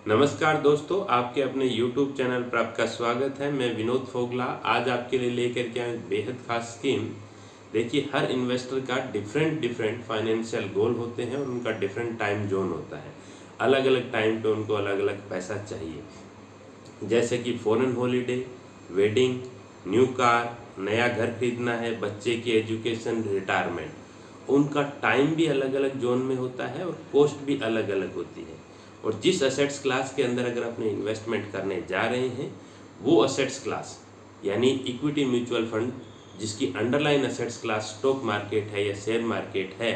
नमस्कार दोस्तों, आपके अपने YouTube चैनल पर आपका स्वागत है। मैं विनोद फोगला आज आपके लिए लेकर के आया बेहद खास स्कीम। देखिए, हर इन्वेस्टर का डिफरेंट फाइनेंशियल गोल होते हैं और उनका डिफरेंट टाइम जोन होता है। अलग अलग टाइम पे उनको अलग अलग पैसा चाहिए, जैसे कि foreign holiday, wedding, new car, नया घर खरीदना है, बच्चे की एजुकेशन, रिटायरमेंट। उनका टाइम भी अलग अलग जोन में होता है और कॉस्ट भी अलग अलग होती है। और जिस असेट्स क्लास के अंदर अगर अपने इन्वेस्टमेंट करने जा रहे हैं, वो असेट्स क्लास यानी इक्विटी म्यूचुअल फंड, जिसकी underline assets class stock market है या शेयर मार्केट है,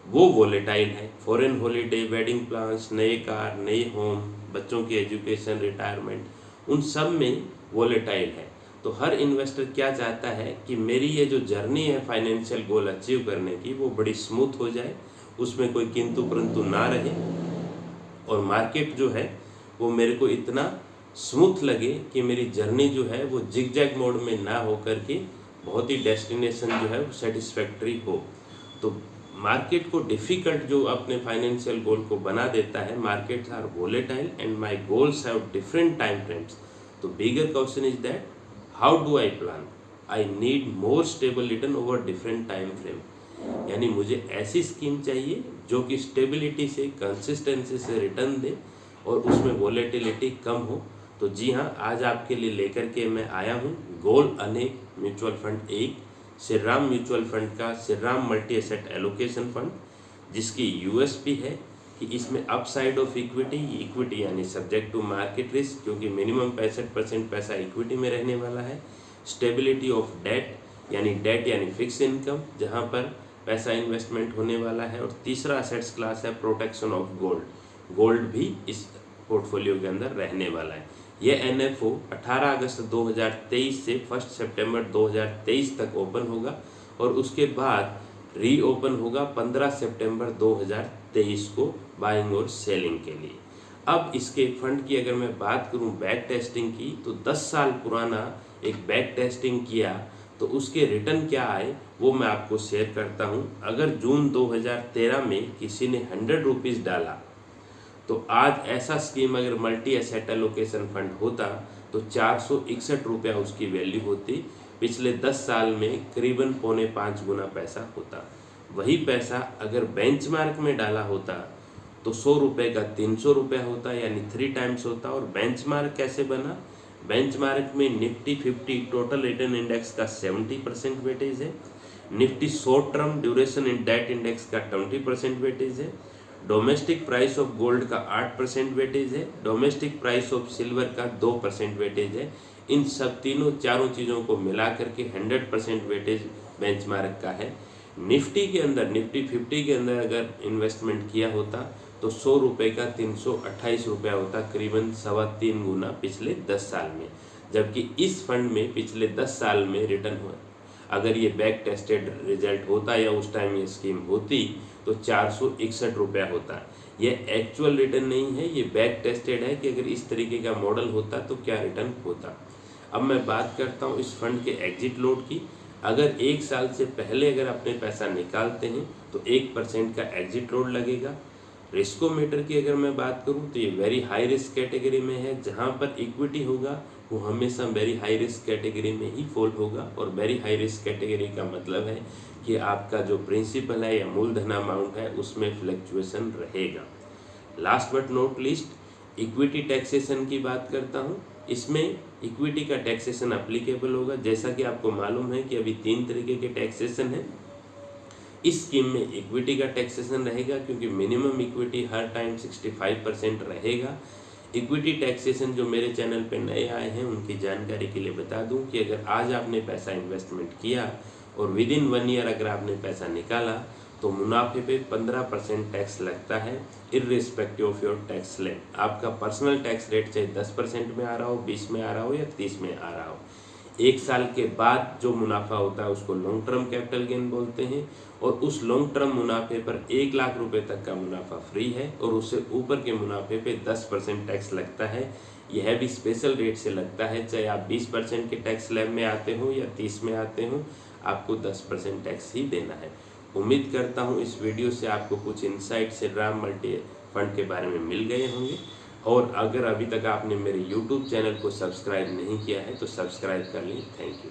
वो वोलेटाइल है। फॉरेन हॉलीडे, वेडिंग प्लान्स, नए कार, नए होम, बच्चों की एजुकेशन, रिटायरमेंट, उन सब में वोलेटाइल है। तो हर इन्वेस्टर क्या चाहता है कि मेरी ये जो जर्नी है फाइनेंशियल गोल अचीव करने की, वो बड़ी स्मूथ हो जाए, उसमें कोई किंतु परंतु ना रहे, और मार्केट जो है वो मेरे को इतना स्मूथ लगे कि मेरी जर्नी जो है वो जिग जैग मोड में ना हो करके बहुत ही डेस्टिनेशन जो है वो सेटिस्फैक्ट्री हो। तो मार्केट को डिफ़िकल्ट जो अपने फाइनेंशियल गोल को बना देता है, markets are volatile and my goals have different time frames. तो bigger question is that how do I plan. I need more stable return over different time frame. यानी मुझे ऐसी स्कीम चाहिए जो कि स्टेबिलिटी से, कंसिस्टेंसी से रिटर्न दे और उसमें वॉलेटिलिटी कम हो। तो जी हाँ, आज आपके लिए लेकर के मैं आया हूँ गोल अनेक म्यूचुअल फंड एक, श्री राम म्यूचुअल फंड का Shri Ram multi asset allocation fund, जिसकी यूएसपी है कि इसमें अपसाइड ऑफ इक्विटी यानी सब्जेक्ट टू मार्केट रिस्क, क्योंकि मिनिमम 65% पैसा इक्विटी में रहने वाला है। स्टेबिलिटी ऑफ डेट यानी फिक्स इनकम, जहाँ पर पैसा इन्वेस्टमेंट होने वाला है। और तीसरा असेट्स क्लास है प्रोटेक्शन ऑफ गोल्ड। गोल्ड भी इस पोर्टफोलियो के अंदर रहने वाला है। यह एनएफओ 18 अगस्त 2023 से 1 सितंबर 2023 तक ओपन होगा और उसके बाद रीओपन होगा 15 सितंबर 2023 को बाइंग और सेलिंग के लिए। अब इसके फंड की अगर मैं बात करूं बैक टेस्टिंग की, तो 10 साल पुराना एक बैक टेस्टिंग किया तो उसके रिटर्न क्या आए वो मैं आपको शेयर करता हूं। अगर जून 2013 में किसी ने 100 रुपीज़ डाला, तो आज ऐसा स्कीम अगर मल्टी एसेट एलोकेशन फंड होता तो 461 रुपया उसकी वैल्यू होती। पिछले 10 साल में करीबन 4.25 गुना पैसा होता। वही पैसा अगर बेंचमार्क में डाला होता तो 100 रुपये का 300 रुपया होता, यानी 3 टाइम्स होता। और बेंचमार्क कैसे बना? बेंचमार्क में निफ्टी 50 टोटल रिटर्न इंडेक्स का 70% वेटेज है, Nifty short term duration in debt index का 20% वेटेज है, डोमेस्टिक प्राइस ऑफ गोल्ड का 8% वेटेज है, डोमेस्टिक प्राइस ऑफ सिल्वर का 2% वेटेज है। इन सब चारों चीज़ों को मिला करके 100% वेटेज बेंचमार्क का है। निफ्टी के अंदर, निफ्टी 50 के अंदर अगर इन्वेस्टमेंट किया होता तो 100 रुपये का 328 रुपया होता, करीबन 3.25 गुना पिछले 10 साल में। जबकि इस फंड में पिछले 10 साल में रिटर्न हुआ, अगर ये बैक टेस्टेड रिजल्ट होता या उस टाइम ये स्कीम होती, तो 461 रुपया होता। ये एक्चुअल रिटर्न नहीं है, ये बैक टेस्टेड है कि अगर इस तरीके का मॉडल होता तो क्या रिटर्न होता। अब मैं बात करता हूँ इस फंड के एग्जिट लोड की। अगर 1 साल से पहले अगर अपने पैसा निकालते हैं तो 1% का एग्जिट लोड लगेगा। रिस्कोमीटर की अगर मैं बात करूं तो ये वेरी हाई रिस्क कैटेगरी में है। जहां पर इक्विटी होगा वो हमेशा वेरी हाई रिस्क कैटेगरी में ही फॉल होगा। और वेरी हाई रिस्क कैटेगरी का मतलब है कि आपका जो प्रिंसिपल है या मूलधन अमाउंट है उसमें फ्लक्चुएशन रहेगा। Last but not list, equity taxation की बात करता हूँ। इसमें इक्विटी का टैक्सेशन अप्लीकेबल होगा। जैसा कि आपको मालूम है कि अभी 3 तरीके के टैक्सेशन है। इस स्कीम में इक्विटी का टैक्सेशन रहेगा, क्योंकि मिनिमम इक्विटी हर टाइम 65% रहेगा। इक्विटी टैक्सेशन जो मेरे चैनल पे नए आए हैं उनकी जानकारी के लिए बता दूं कि अगर आज आपने पैसा इन्वेस्टमेंट किया और विद इन 1 ईयर अगर आपने पैसा निकाला तो मुनाफे पे 15% टैक्स लगता है, irrespective of your tax slab. आपका पर्सनल टैक्स रेट चाहे 10% में आ रहा हो, 20 में आ रहा हो या 30 में आ रहा हो। 1 साल के बाद जो मुनाफा होता है उसको लॉन्ग टर्म कैपिटल गेन बोलते हैं। और उस लॉन्ग टर्म मुनाफे पर 1 लाख रुपए तक का मुनाफा फ्री है और उससे ऊपर के मुनाफे पे 10% टैक्स लगता है। यह भी स्पेशल रेट से लगता है, चाहे आप 20% के टैक्स स्लैब में आते हो या 30 में आते हो, आपको 10% टैक्स ही देना है। उम्मीद करता हूँ इस वीडियो से आपको कुछ insight Shri Ram multi fund के बारे में मिल गए होंगे। और अगर अभी तक आपने मेरे YouTube चैनल को सब्सक्राइब नहीं किया है तो सब्सक्राइब कर लें। Thank you.